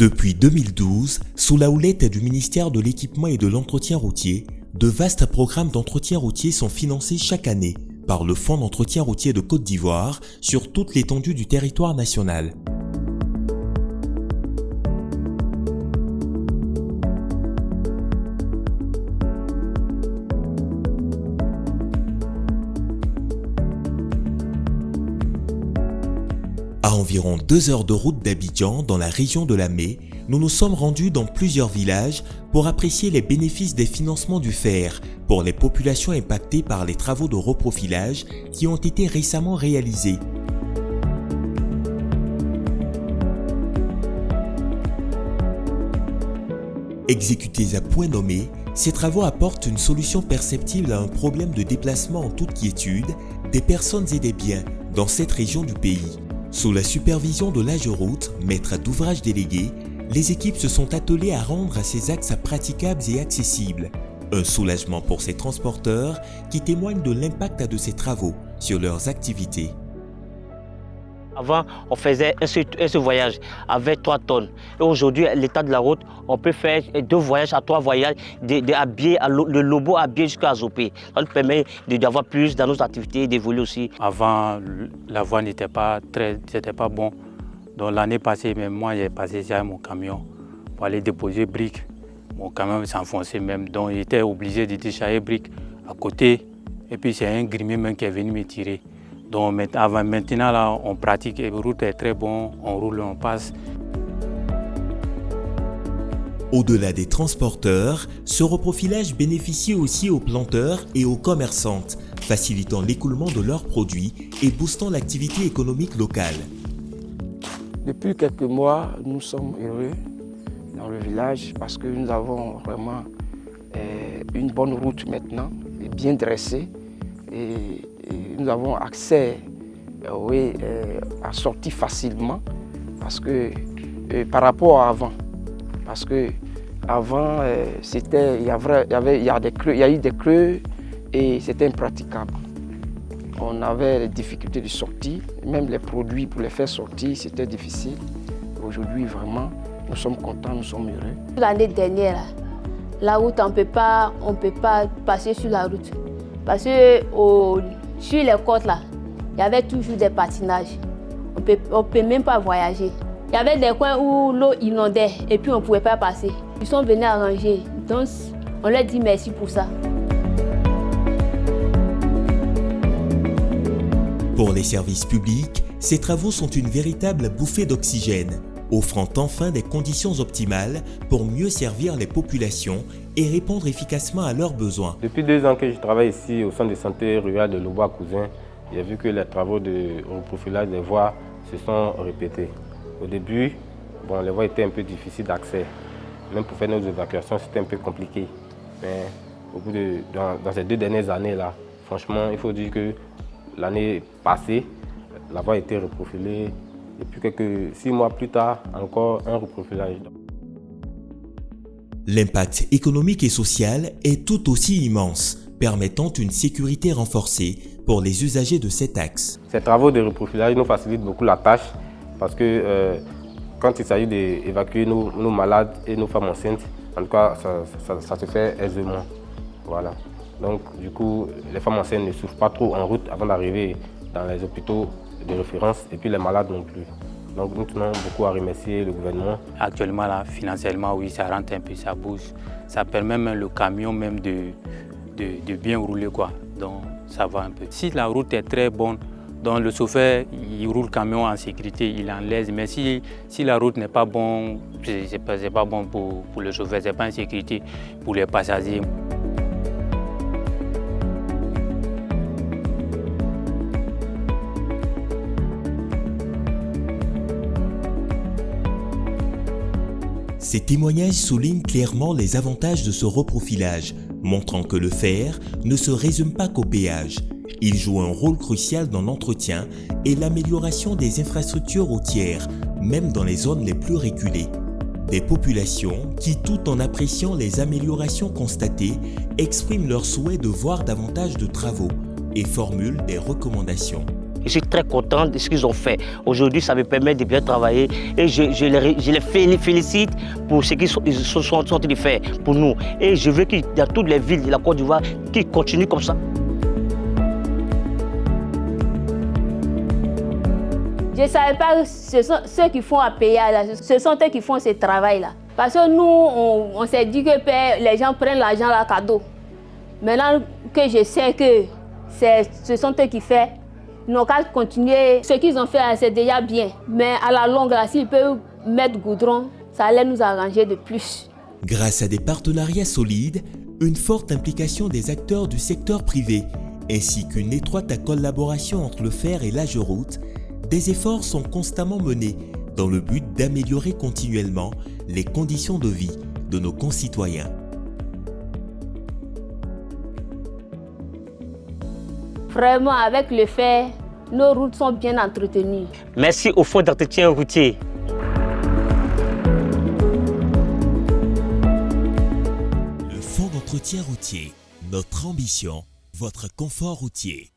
Depuis 2012, sous la houlette du ministère de l'Équipement et de l'Entretien routier, de vastes programmes d'entretien routier sont financés chaque année par le Fonds d'entretien routier de Côte d'Ivoire sur toute l'étendue du territoire national. À environ 2 heures de route d'Abidjan, dans la région de Lamé, nous nous sommes rendus dans plusieurs villages pour apprécier les bénéfices des financements du FER pour les populations impactées par les travaux de reprofilage qui ont été récemment réalisés. Exécutés à point nommé, ces travaux apportent une solution perceptible à un problème de déplacement en toute quiétude des personnes et des biens dans cette région du pays. Sous la supervision de l'AGEROUTE, maître d'ouvrage délégué, les équipes se sont attelées à rendre ces axes praticables et accessibles. Un soulagement pour ces transporteurs qui témoignent de l'impact de ces travaux sur leurs activités. Avant, on faisait un seul voyage avec 3 tonnes. Et aujourd'hui, l'état de la route, on peut faire 2 voyages à 3 voyages, de Lobo à Bié jusqu'à Zopé. Ça nous permet d'avoir plus dans nos activités et d'évoluer aussi. Avant, la voie n'était pas bon. Donc l'année passée, même moi, j'ai passé ici avec mon camion pour aller déposer briques. Mon camion s'enfonçait même, donc j'étais obligé de décharger briques à côté. Et puis c'est un grimier même qui est venu me tirer. Donc maintenant, là, on pratique, et la route est très bonne, on roule, on passe. Au-delà des transporteurs, ce reprofilage bénéficie aussi aux planteurs et aux commerçantes, facilitant l'écoulement de leurs produits et boostant l'activité économique locale. Depuis quelques mois, nous sommes heureux dans le village parce que nous avons vraiment une bonne route maintenant, bien dressée. Et nous avons accès à sortir facilement parce que, par rapport à avant. Parce qu'avant, il y a eu des creux et c'était impraticable. On avait des difficultés de sortie, même les produits pour les faire sortir, c'était difficile. Aujourd'hui, vraiment, nous sommes contents, nous sommes heureux. L'année dernière, la route, on peut pas passer sur la route. Parce que sur les côtes, là, il y avait toujours des patinages. On ne peut même pas voyager. Il y avait des coins où l'eau inondait et puis on ne pouvait pas passer. Ils sont venus arranger, donc on leur dit merci pour ça. Pour les services publics, ces travaux sont une véritable bouffée d'oxygène, offrant enfin des conditions optimales pour mieux servir les populations et répondre efficacement à leurs besoins. Depuis 2 ans que je travaille ici au centre de santé rural de Lobo à Cousin, j'ai vu que les travaux de reprofilage des voies se sont répétés. Au début, les voies étaient un peu difficiles d'accès. Même pour faire nos évacuations, c'était un peu compliqué. Mais dans ces 2 dernières années-là, franchement, il faut dire que l'année passée, la voie a été reprofilée. Et puis quelques 6 mois plus tard, encore un reprofilage. L'impact économique et social est tout aussi immense, permettant une sécurité renforcée pour les usagers de cet axe. Ces travaux de reprofilage nous facilitent beaucoup la tâche parce que quand il s'agit d'évacuer nos malades et nos femmes enceintes, en tout cas, ça se fait aisément. Voilà. Donc, du coup, les femmes enceintes ne souffrent pas trop en route avant d'arriver dans les hôpitaux de référence et puis les malades non plus. Donc nous tenons beaucoup à remercier le gouvernement. Actuellement, là, financièrement, oui, ça rentre un peu, ça bouge. Ça permet même le camion même de bien rouler, quoi. Donc ça va un peu. Si la route est très bonne, donc le chauffeur, il roule le camion en sécurité, il est en l'aise. Mais si la route n'est pas bonne, c'est pas bon pour le chauffeur, c'est pas en sécurité pour les passagers. Ces témoignages soulignent clairement les avantages de ce reprofilage, montrant que le FER ne se résume pas qu'au péage. Il joue un rôle crucial dans l'entretien et l'amélioration des infrastructures routières, même dans les zones les plus reculées. Des populations qui, tout en appréciant les améliorations constatées, expriment leur souhait de voir davantage de travaux et formulent des recommandations. Je suis très content de ce qu'ils ont fait. Aujourd'hui, ça me permet de bien travailler et je les félicite pour ce qu'ils sont en train de faire pour nous. Et je veux qu'il y a toutes les villes de la Côte d'Ivoire qui continuent comme ça. Je ne savais pas que ce sont ceux qui font à payer, ce sont eux qui font ce travail-là. Parce que nous, on s'est dit que les gens prennent l'argent à cadeau. Maintenant que je sais que ce sont eux qui font, ils n'ont qu'à continuer. Ce qu'ils ont fait, c'est déjà bien. Mais à la longue, s'ils peuvent mettre goudron, ça allait nous arranger de plus. Grâce à des partenariats solides, une forte implication des acteurs du secteur privé, ainsi qu'une étroite collaboration entre le FER et l'AGEROUTE, des efforts sont constamment menés dans le but d'améliorer continuellement les conditions de vie de nos concitoyens. Vraiment, avec le FER, nos routes sont bien entretenues. Merci au Fonds d'entretien routier. Le Fonds d'entretien routier, notre ambition, votre confort routier.